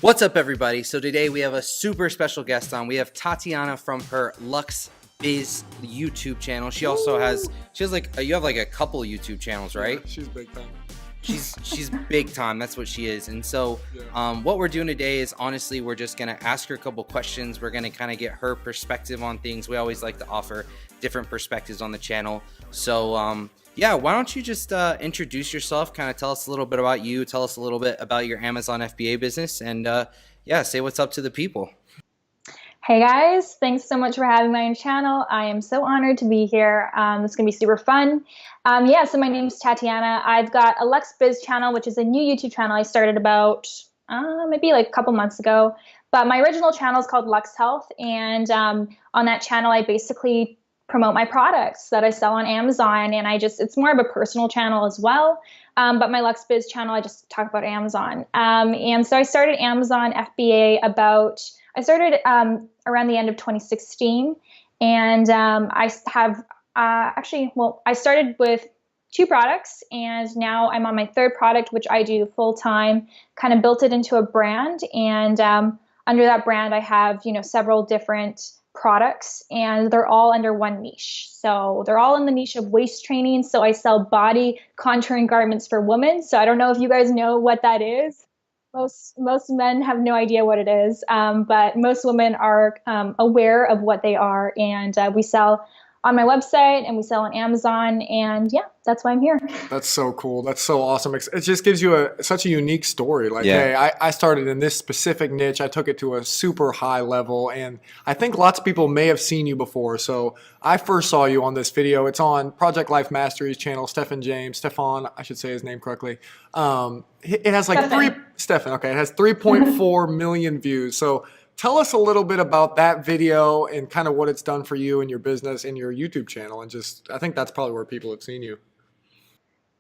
What's up, everybody? So today we have a super special guest on. We have Tatiana from her Luxx Biz YouTube channel. She also has you have like a couple YouTube channels, right? Yeah, she's big time. She's big time. That's what she is. And so what we're doing today is honestly we're just gonna ask her a couple questions. We're gonna kind of get her perspective on things. We always like to offer different perspectives on the channel. So yeah, why don't you just introduce yourself, kind of tell us a little bit about you, tell us a little bit about your Amazon FBA business, and yeah, say what's up to the people. Hey guys, thanks so much for having me on your channel. I am so honored to be here. It's gonna be super fun. So my name's Tatiana. I've got a Luxx Biz channel, which is a new YouTube channel I started about maybe like a couple months ago. But my original channel is called Luxx Health, and on that channel I basically promote my products that I sell on Amazon, and it's more of a personal channel as well. But my Luxx Biz channel, I just talk about Amazon. And so I started Amazon FBA around the end of 2016, and I started with 2 products, and now I'm on my 3rd product, which I do full time. Kind of built it into a brand, and under that brand, I have several different products, and they're all under one niche. So they're all in the niche of waist training. So I sell body contouring garments for women. So I don't know if you guys know what that is. Most men have no idea what it is, but most women are aware of what they are, and we sell on my website and we sell on Amazon, and yeah, that's why I'm here. That's so cool. That's so awesome. It just gives you such a unique story. Like, hey, I started in this specific niche. I took it to a super high level, and I think lots of people may have seen you before. So I first saw you on this video. It's on Project Life Mastery's channel, Stefan, I should say his name correctly. It has like Stefan, okay. It has 3.4 million views. So tell us a little bit about that video and kind of what it's done for you and your business and your YouTube channel. And I think that's probably where people have seen you.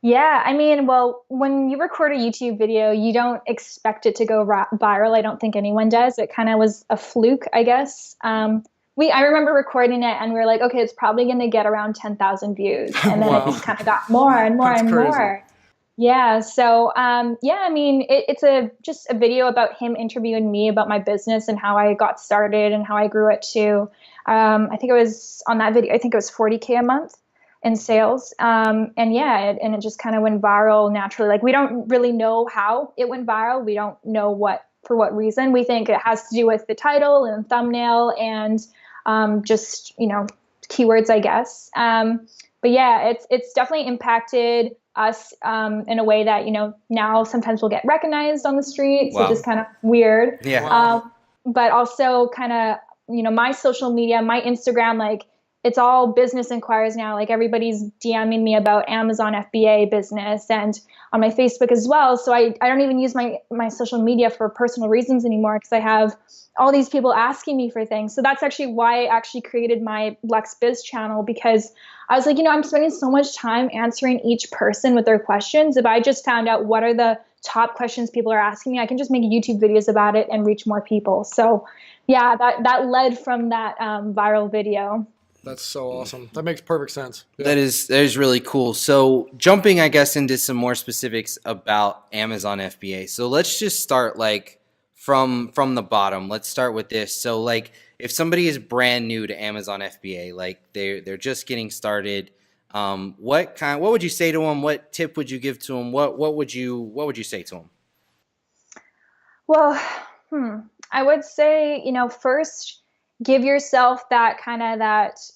Yeah, I mean, well, when you record a YouTube video, you don't expect it to go viral. I don't think anyone does. It kind of was a fluke, I guess. I remember recording it, and we were like, okay, it's probably going to get around 10,000 views. And then it just kind of got more and more and more. Yeah. So, I mean, it's just a video about him interviewing me about my business and how I got started and how I grew it to, I think it was on that video, I think it was 40K a month in sales. And it just kind of went viral naturally. Like, we don't really know how it went viral. We don't know for what reason. We think it has to do with the title and thumbnail and, just, keywords, I guess. But yeah, it's definitely impacted us in a way that now sometimes we'll get recognized on the streets, which is kind of weird. But also kind of my social media, my Instagram, like it's all business inquiries now. Like everybody's DMing me about Amazon FBA business, and on my Facebook as well. So I don't even use my social media for personal reasons anymore, because I have all these people asking me for things. So that's actually why I actually created my Luxx Biz channel, because I was like, I'm spending so much time answering each person with their questions. If I just found out what are the top questions people are asking me, I can just make YouTube videos about it and reach more people. So yeah, that led from that viral video. That's so awesome. That makes perfect sense. Yeah. That is really cool. So jumping, I guess, into some more specifics about Amazon FBA. So let's just start like from the bottom. Let's start with this. So like if somebody is brand new to Amazon FBA, like they're just getting started, what would you say to them? What tip would you give to them? What would you say to them? Well, I would say, first, give yourself that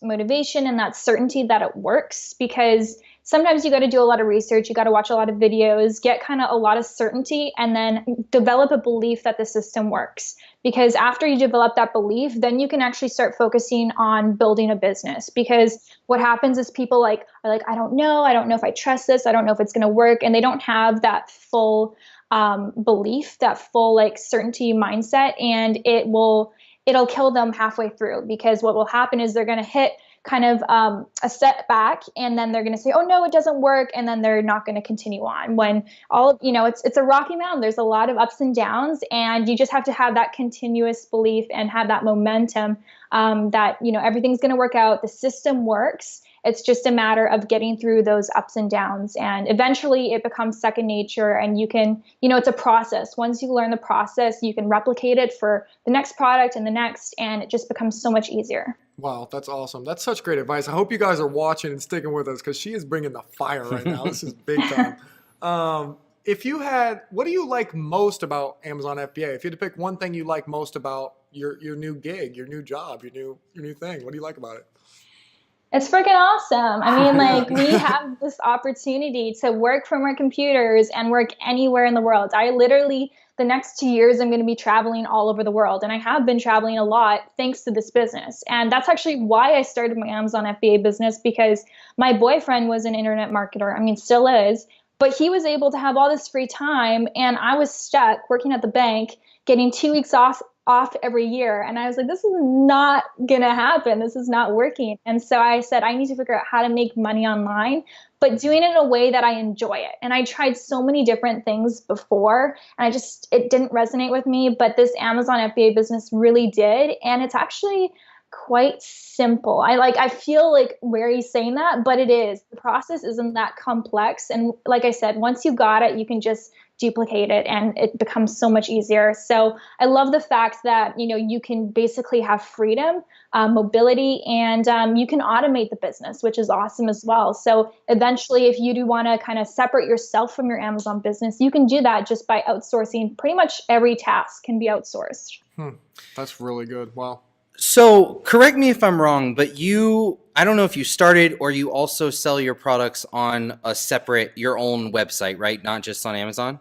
motivation and that certainty that it works, because sometimes you got to do a lot of research, you got to watch a lot of videos, get kind of a lot of certainty, and then develop a belief that the system works. Because after you develop that belief, then you can actually start focusing on building a business. Because what happens is people are like, I don't know if I trust this, I don't know if it's going to work, and they don't have that full belief, that full certainty mindset, and it'll kill them halfway through, because what will happen is they're going to hit kind of a setback, and then they're going to say, oh no, it doesn't work, and then they're not going to continue on. When it's a rocky mountain, there's a lot of ups and downs, and you just have to have that continuous belief and have that momentum that everything's going to work out, the system works, It's just a matter of getting through those ups and downs. And eventually it becomes second nature, and you can, it's a process. Once you learn the process, you can replicate it for the next product and the next, and it just becomes so much easier. Wow, that's awesome. That's such great advice. I hope you guys are watching and sticking with us, because she is bringing the fire right now. This is big time. If you had, what do you like most about Amazon FBA? If you had to pick one thing you like most about your new gig, your new job, your new thing, what do you like about it? It's freaking awesome. I mean, like, we have this opportunity to work from our computers and work anywhere in the world. I literally, the next 2 years, I'm going to be traveling all over the world. And I have been traveling a lot thanks to this business. And that's actually why I started my Amazon FBA business, because my boyfriend was an internet marketer. I mean, still is. But he was able to have all this free time, and I was stuck working at the bank, getting 2 weeks off every year. And I was like, this is not going to happen. This is not working. And so I said, I need to figure out how to make money online, but doing it in a way that I enjoy it. And I tried so many different things before, and it didn't resonate with me, but this Amazon FBA business really did. And it's actually quite simple. I feel like Wary's saying that, but it is. The process isn't that complex. And like I said, once you got it, you can just duplicate it, and it becomes so much easier. So I love the fact that, you can basically have freedom, mobility, and you can automate the business, which is awesome as well. So eventually, if you do want to kind of separate yourself from your Amazon business, you can do that just by outsourcing. Pretty much every task can be outsourced. That's really good. Wow. So correct me if I'm wrong, but I don't know if you started or you also sell your products on your own website, right? Not just on Amazon?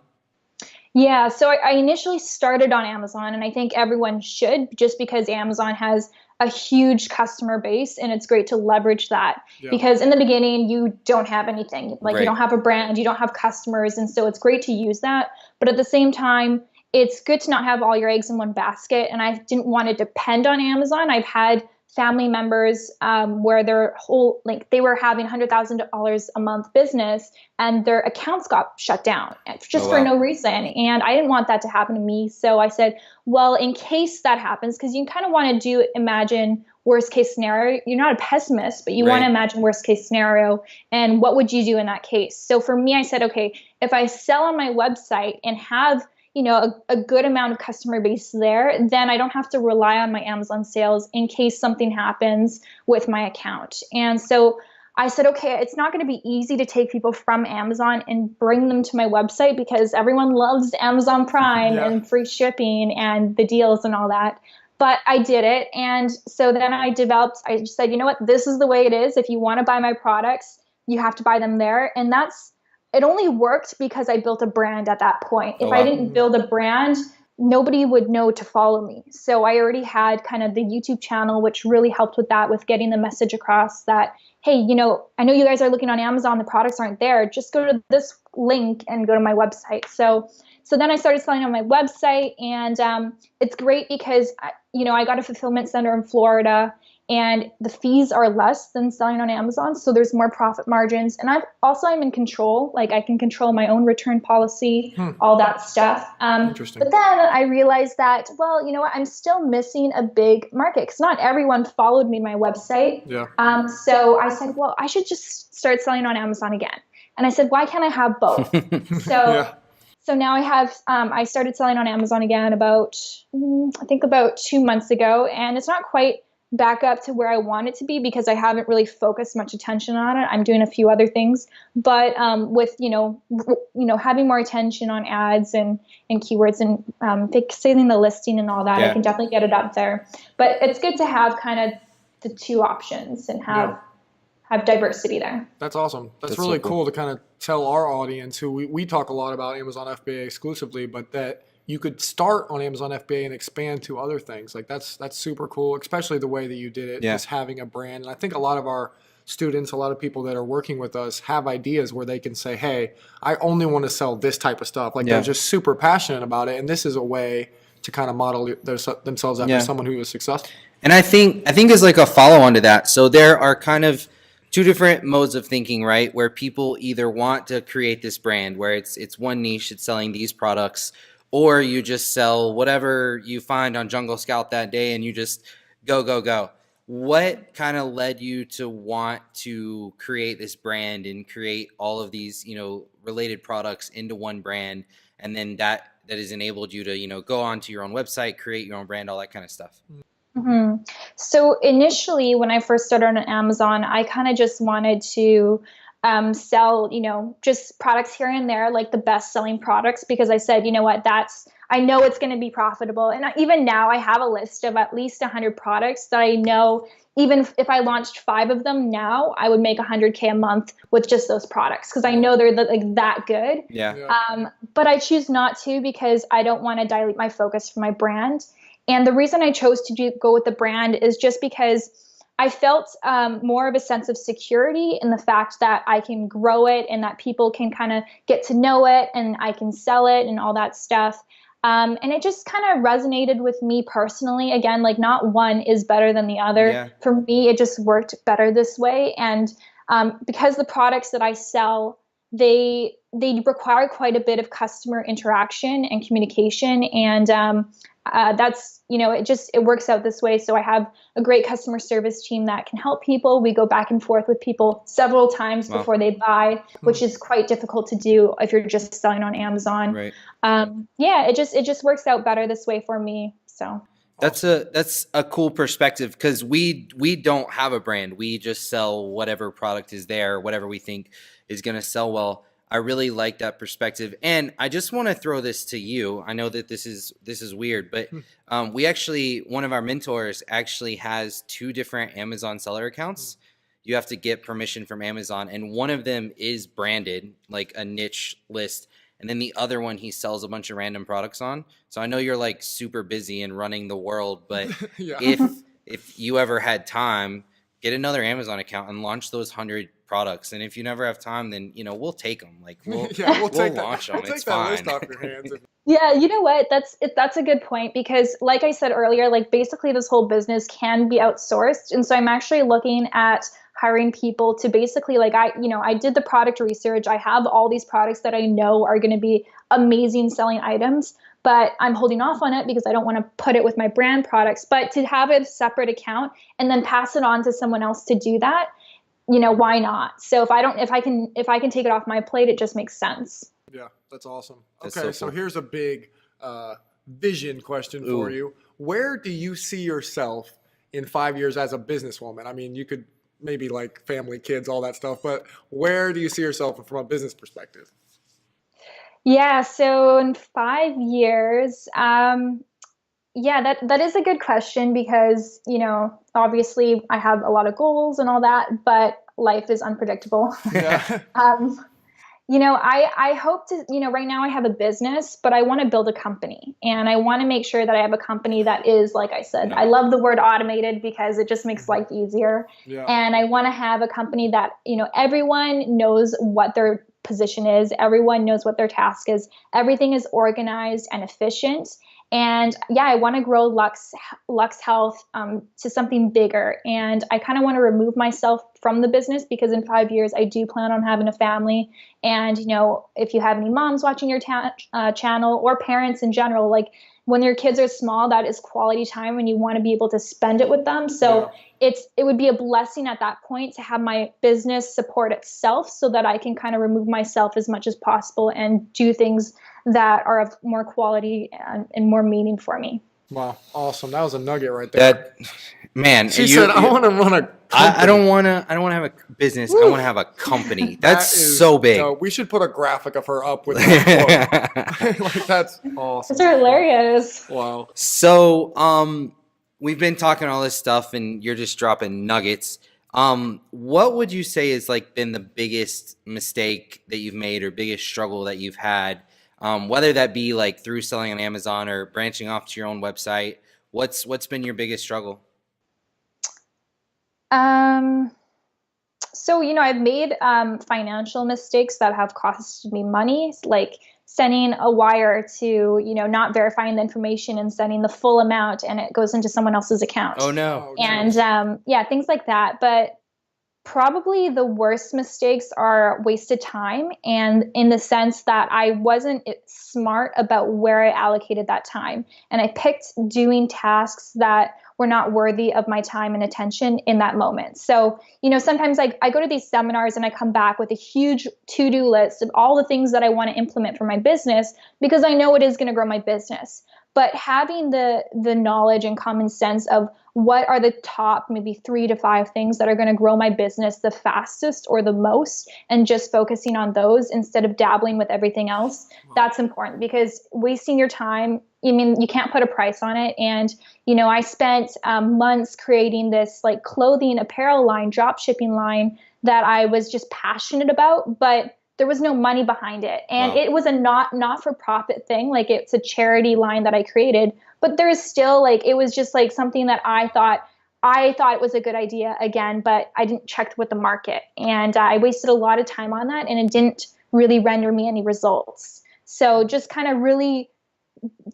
Yeah, so I initially started on Amazon, and I think everyone should, just because Amazon has a huge customer base, and it's great to leverage that. Yeah. Because in the beginning, you don't have anything. Like, you don't have a brand, you don't have customers, and so it's great to use that. But at the same time, it's good to not have all your eggs in one basket, and I didn't want to depend on Amazon. I've had family members where they were having $100,000 a month business, and their accounts got shut down just for no reason. And I didn't want that to happen to me. So I said, well, in case that happens, because you kind of want to imagine worst case scenario. You're not a pessimist, but you want to imagine worst case scenario. And what would you do in that case? So for me, I said, okay, if I sell on my website and have a good amount of customer base there, then I don't have to rely on my Amazon sales in case something happens with my account. And so I said, okay, it's not going to be easy to take people from Amazon and bring them to my website, because everyone loves Amazon Prime and free shipping and the deals and all that. But I did it. And so then I just said, you know what, this is the way it is. If you want to buy my products, you have to buy them there. And it only worked because I built a brand at that point. If I didn't build a brand, nobody would know to follow me. So I already had kind of the YouTube channel, which really helped with that, with getting the message across that, hey, I know you guys are looking on Amazon, the products aren't there. Just go to this link and go to my website. So then I started selling on my website, and it's great because, I got a fulfillment center in Florida, and the fees are less than selling on Amazon. So there's more profit margins. And I'm in control. Like, I can control my own return policy, all that stuff. Interesting. But then I realized that, well, you know what, I'm still missing a big market, because not everyone followed me to my website. Yeah. So I said, well, I should just start selling on Amazon again. And I said, why can't I have both? So now I started selling on Amazon again about 2 months ago. And it's not quite back up to where I want it to be, because I haven't really focused much attention on it. I'm doing a few other things, but with having more attention on ads and keywords and fixating the listing and all that, I can definitely get it up there. But it's good to have kind of the two options and have diversity there. That's awesome. That's really so cool to kind of tell our audience, who we talk a lot about Amazon FBA exclusively, but that you could start on Amazon FBA and expand to other things. Like, that's super cool, especially the way that you did it, just having a brand. And I think a lot of our students, a lot of people that are working with us have ideas where they can say, hey, I only want to sell this type of stuff. Like, they're just super passionate about it. And this is a way to kind of model themselves after someone who is successful. And I think as like a follow on to that. So there are kind of two different modes of thinking, right? Where people either want to create this brand where it's one niche, it's selling these products, or you just sell whatever you find on Jungle Scout that day and you just go. what kind of led you to want to create this brand and create all of these, related products into one brand, and then that has enabled you to, go onto your own website, create your own brand, all that kind of stuff? Mm-hmm. So initially, when I first started on Amazon, I kind of just wanted to sell, just products here and there, like the best selling products, because I said, you know what, I know it's going to be profitable. And even now I have a list of at least 100 products that I know, even if I launched 5 of them now, I would make 100K a month with just those products, because I know they're like that good. Yeah. But I choose not to, because I don't want to dilute my focus from my brand. And the reason I chose to go with the brand is just because I felt more of a sense of security in the fact that I can grow it and that people can kind of get to know it and I can sell it and all that stuff. And it just kind of resonated with me personally. Again, like not one is better than the other. Yeah. For me, it just worked better this way. And because the products that I sell, they require quite a bit of customer interaction and communication. And that's, it works out this way. So I have a great customer service team that can help people. We go back and forth with people several times before they buy, which is quite difficult to do if you're just selling on Amazon. Right. It just works out better this way for me. So that's a cool perspective, because we don't have a brand. We just sell whatever product is there, whatever we think is going to sell well. I really like that perspective. And I just want to throw this to you. I know that this is weird, but one of our mentors actually has 2 different Amazon seller accounts. You have to get permission from Amazon, and one of them is branded, like a niche list. And then the other one, he sells a bunch of random products on. So I know you're like super busy and running the world, but if you ever had time, get another Amazon account and launch those 100 products. And if you never have time, then we'll take them. Like we'll launch them. It's fine. List off your hands. Yeah, you know what? That's a good point, because like I said earlier, like basically this whole business can be outsourced. And so I'm actually looking at hiring people to basically, like, I did the product research. I have all these products that I know are going to be amazing selling items, but I'm holding off on it because I don't want to put it with my brand products. But to have a separate account and then pass it on to someone else to do that, why not? So if I can take it off my plate, it just makes sense. Yeah, that's awesome. That's okay, so so cool. here's a big vision question for you. Where do you see yourself in 5 years as a businesswoman? I mean, you could maybe like family, kids, all that stuff, but where do you see yourself from a business perspective? Yeah, so in 5 years, that is a good question, because, obviously I have a lot of goals and all that, but life is unpredictable. Yeah. I hope to, right now I have a business, but I want to build a company, and I want to make sure that I have a company that is, like I said, I love the word automated because it just makes life easier. Yeah. And I want to have a company that, everyone knows what their position is. Everyone knows what their task is. Everything is organized and efficient. And I want to grow Luxx Health to something bigger. And I kind of want to remove myself from the business, because in 5 years, I do plan on having a family. And, if you have any moms watching your channel, or parents in general, like when your kids are small, that is quality time and you want to be able to spend it with them. So it would be a blessing at that point to have my business support itself, so that I can kind of remove myself as much as possible and do things that are of more quality and more meaning for me. Wow, awesome. That was a nugget right there. She said, I want to run a company. I don't want to have a business. I want to have a company. That's so big. We should put a graphic of her up with that quote. Like, that's awesome. It's hilarious. Wow. So, we've been talking all this stuff and you're just dropping nuggets. What would you say has like been the biggest mistake that you've made, or biggest struggle that you've had? Whether that be like through selling on Amazon or branching off to your own website, what's been your biggest struggle? So, I've made financial mistakes that have cost me money, like sending a wire to, not verifying the information and sending the full amount, and it goes into someone else's account. Oh no. And things like that. But probably the worst mistakes are wasted time, and in the sense that I wasn't smart about where I allocated that time. And I picked doing tasks that were not worthy of my time and attention in that moment. So, sometimes I go to these seminars and I come back with a huge to-do list of all the things that I want to implement for my business because I know it is going to grow my business. But having the knowledge and common sense of what are the top maybe 3 to 5 things that are going to grow my business the fastest or the most, and just focusing on those instead of dabbling with everything else, that's important, because wasting your time, you can't put a price on it. And, I spent months creating this like clothing apparel line, drop shipping line that I was just passionate about, but there was no money behind it. And it was a not-for-profit thing. Like, it's a charity line that I created, but there's still like, it was just like something that I thought it was a good idea again, but I didn't check with the market, and I wasted a lot of time on that, and it didn't really render me any results. So just kind of really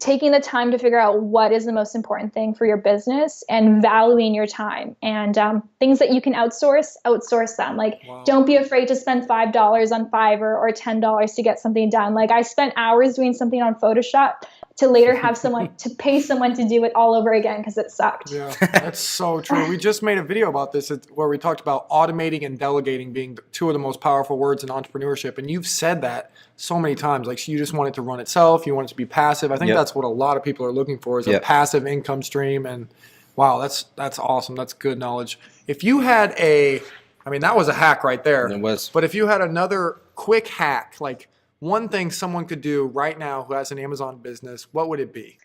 taking the time to figure out what is the most important thing for your business and valuing your time, and things that you can outsource them. Like, don't be afraid to spend $5 on Fiverr or $10 to get something done. Like, I spent hours doing something on Photoshop to later have to pay someone to do it all over again because it sucked. Yeah, that's so true. We just made a video about this where we talked about automating and delegating being two of the most powerful words in entrepreneurship. And you've said that so many times. Like, you just want it to run itself. You want it to be passive. I think that's what a lot of people are looking for, is a passive income stream. And wow, that's awesome. That's good knowledge. If you had that was a hack right there. It was. But if you had another quick hack, like one thing someone could do right now who has an Amazon business, what would it be?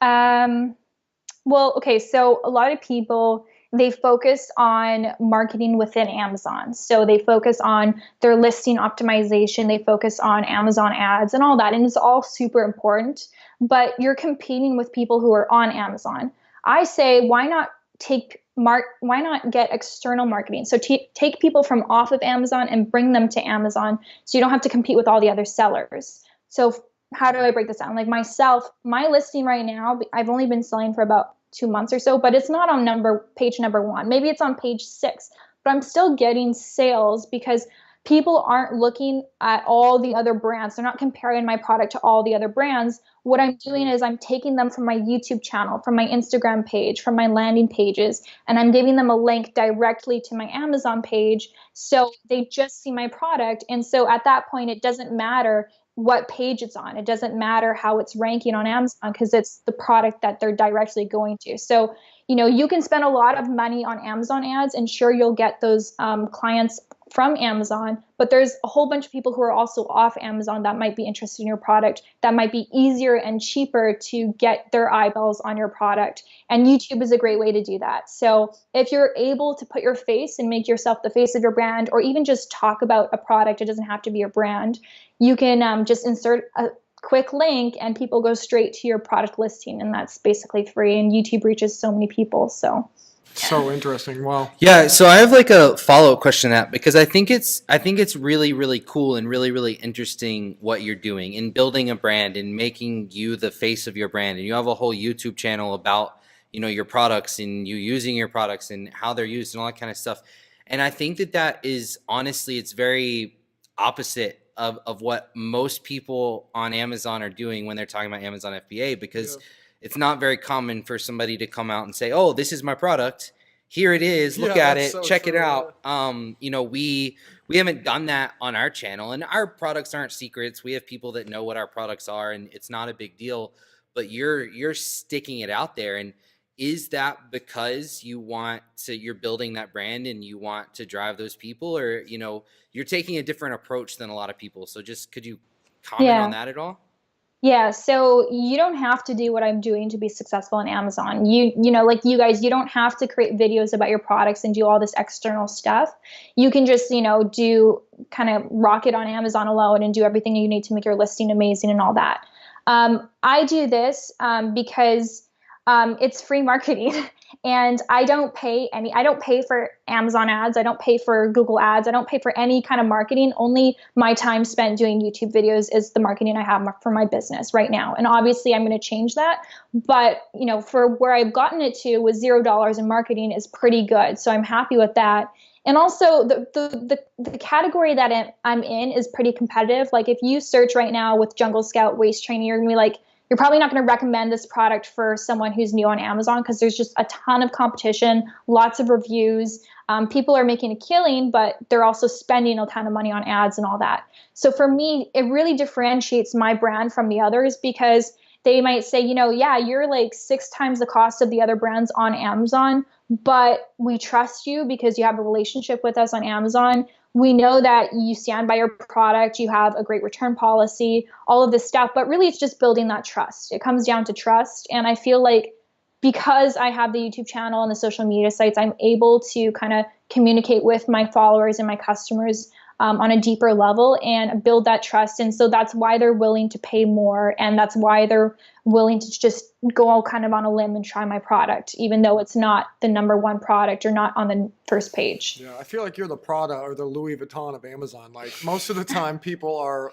Well, okay, so a lot of people, they focus on marketing within Amazon. So they focus on their listing optimization, they focus on Amazon ads and all that, and it's all super important, but you're competing with people who are on Amazon. I say, why not get external marketing? So take people from off of Amazon and bring them to Amazon, so you don't have to compete with all the other sellers. So how do I break this down? Like, myself, my listing right now, I've only been selling for about 2 months or so, but it's not on page number 1. Maybe it's on page 6, but I'm still getting sales because people aren't looking at all the other brands. They're not comparing my product to all the other brands. What I'm doing is I'm taking them from my YouTube channel, from my Instagram page, from my landing pages, and I'm giving them a link directly to my Amazon page, so they just see my product. And so at that point, it doesn't matter what page it's on. It doesn't matter how it's ranking on Amazon, because it's the product that they're directly going to. So, you can spend a lot of money on Amazon ads, and sure, you'll get those clients from Amazon, but there's a whole bunch of people who are also off Amazon that might be interested in your product, that might be easier and cheaper to get their eyeballs on your product. And YouTube is a great way to do that. So if you're able to put your face and make yourself the face of your brand, or even just talk about a product, it doesn't have to be your brand, you can just insert a quick link and people go straight to your product listing, and that's basically free, and YouTube reaches so many people. So interesting. Wow. Yeah, so I have like a follow-up question to that, because I think it's really, really cool and really, really interesting what you're doing in building a brand and making you the face of your brand. And you have a whole YouTube channel about, your products and you using your products and how they're used and all that kind of stuff. And I think that is, honestly, it's very opposite of what most people on Amazon are doing when they're talking about Amazon FBA, because it's not very common for somebody to come out and say, oh, this is my product. Here it is. Look at it. Check it out. We haven't done that on our channel, and our products aren't secrets. We have people that know what our products are, and it's not a big deal, but you're sticking it out there. And is that because you're building that brand and you want to drive those people, or, you're taking a different approach than a lot of people? So just, could you comment on that at all? Yeah, so you don't have to do what I'm doing to be successful on Amazon. Like you guys, you don't have to create videos about your products and do all this external stuff. You can just, do kind of rock it on Amazon alone and do everything you need to make your listing amazing and all that. I do this because it's free marketing. And I don't pay for Amazon ads. I don't pay for Google ads. I don't pay for any kind of marketing. Only my time spent doing YouTube videos is the marketing I have for my business right now. And obviously I'm going to change that. But, for where I've gotten it to with $0 in marketing is pretty good. So I'm happy with that. And also the category that I'm in is pretty competitive. Like, if you search right now with Jungle Scout waist training, you're going to be like, you're probably not going to recommend this product for someone who's new on Amazon because there's just a ton of competition, lots of reviews. People are making a killing, but they're also spending a ton of money on ads and all that. So for me, it really differentiates my brand from the others because they might say, yeah, you're like 6 times the cost of the other brands on Amazon, but we trust you because you have a relationship with us on Amazon. We know that you stand by your product, you have a great return policy, all of this stuff, but really it's just building that trust. It comes down to trust. And I feel like because I have the YouTube channel and the social media sites, I'm able to kind of communicate with my followers and my customers on a deeper level and build that trust. And so that's why they're willing to pay more. And that's why they're willing to just go all kind of on a limb and try my product, even though it's not the #1 product or not on the first page. Yeah, I feel like you're the Prada or the Louis Vuitton of Amazon. Like most of the time people are,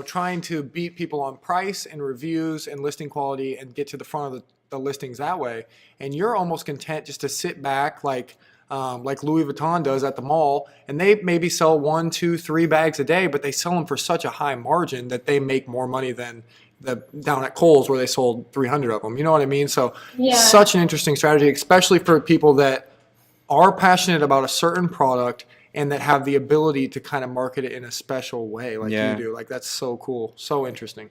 trying to beat people on price and reviews and listing quality and get to the front of the listings that way. And you're almost content just to sit back like Louis Vuitton does at the mall, and they maybe sell 1, 2, 3 bags a day, but they sell them for such a high margin that they make more money than down at Kohl's where they sold 300 of them. You know what I mean? So such an interesting strategy, especially for people that are passionate about a certain product and that have the ability to kind of market it in a special way like you do. Like that's so cool. So interesting.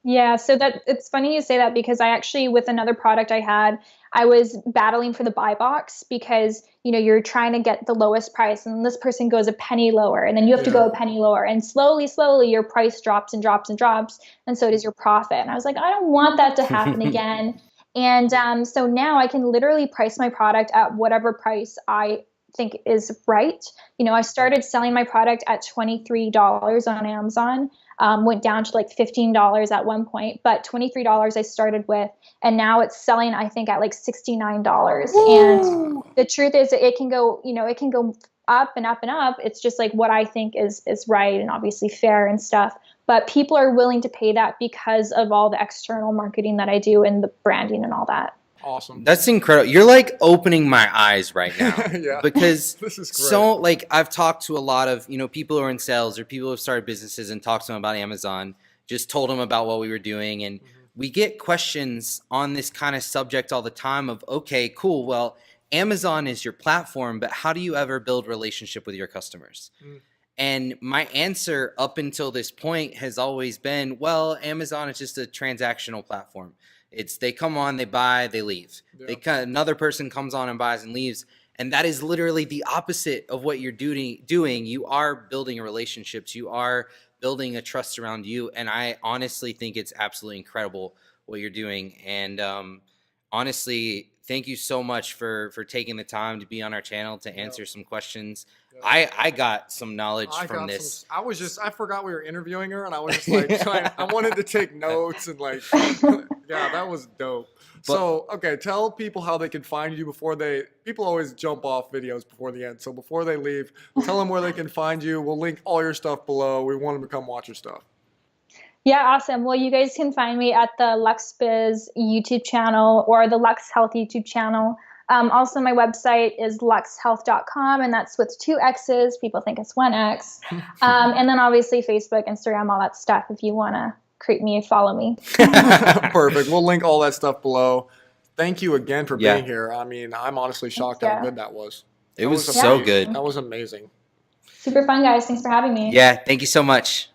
Yeah, so that it's funny you say that because I actually, with another product I was battling for the buy box because, you're trying to get the lowest price and this person goes a penny lower and then you have to go a penny lower and slowly your price drops and drops and drops and so does your profit. And I was like, I don't want that to happen again. And so now I can literally price my product at whatever price I think is right. I started selling my product at $23 on Amazon. Went down to like $15 at one point, but $23 I started with, and now it's selling, I think, at like $69. And the truth is it can go, it can go up and up and up. It's just like what I think is right and obviously fair and stuff. But people are willing to pay that because of all the external marketing that I do and the branding and all that. Awesome. That's incredible. You're like opening my eyes right now. Because this is great. So like I've talked to a lot of, people who are in sales or people who have started businesses and talked to them about Amazon, just told them about what we were doing. And we get questions on this kind of subject all the time of, okay, cool. Well, Amazon is your platform, but how do you ever build relationship with your customers? And my answer up until this point has always been, well, Amazon is just a transactional platform. They come on, they buy, they leave. Another person comes on and buys and leaves. And that is literally the opposite of what you're doing. You are building relationships. You are building a trust around you. And I honestly think it's absolutely incredible what you're doing. And honestly, thank you so much for taking the time to be on our channel to answer some questions. I got some knowledge from this. I forgot we were interviewing her and I was just like I wanted to take notes and like, yeah, that was dope. So, okay, tell people how they can find you people always jump off videos before the end. So before they leave, tell them where they can find you. We'll link all your stuff below. We want them to come watch your stuff. Yeah, awesome. Well, you guys can find me at the Luxx Biz YouTube channel or the Luxx Health YouTube channel. Also, my website is luxxhealth.com, and that's with 2 X's. People think it's 1 X. And then obviously Facebook, Instagram, all that stuff if you want to creep me and follow me. Perfect. We'll link all that stuff below. Thank you again for being here. I mean, I'm honestly shocked how good that was. It was so good. That was amazing. Super fun, guys. Thanks for having me. Yeah, thank you so much.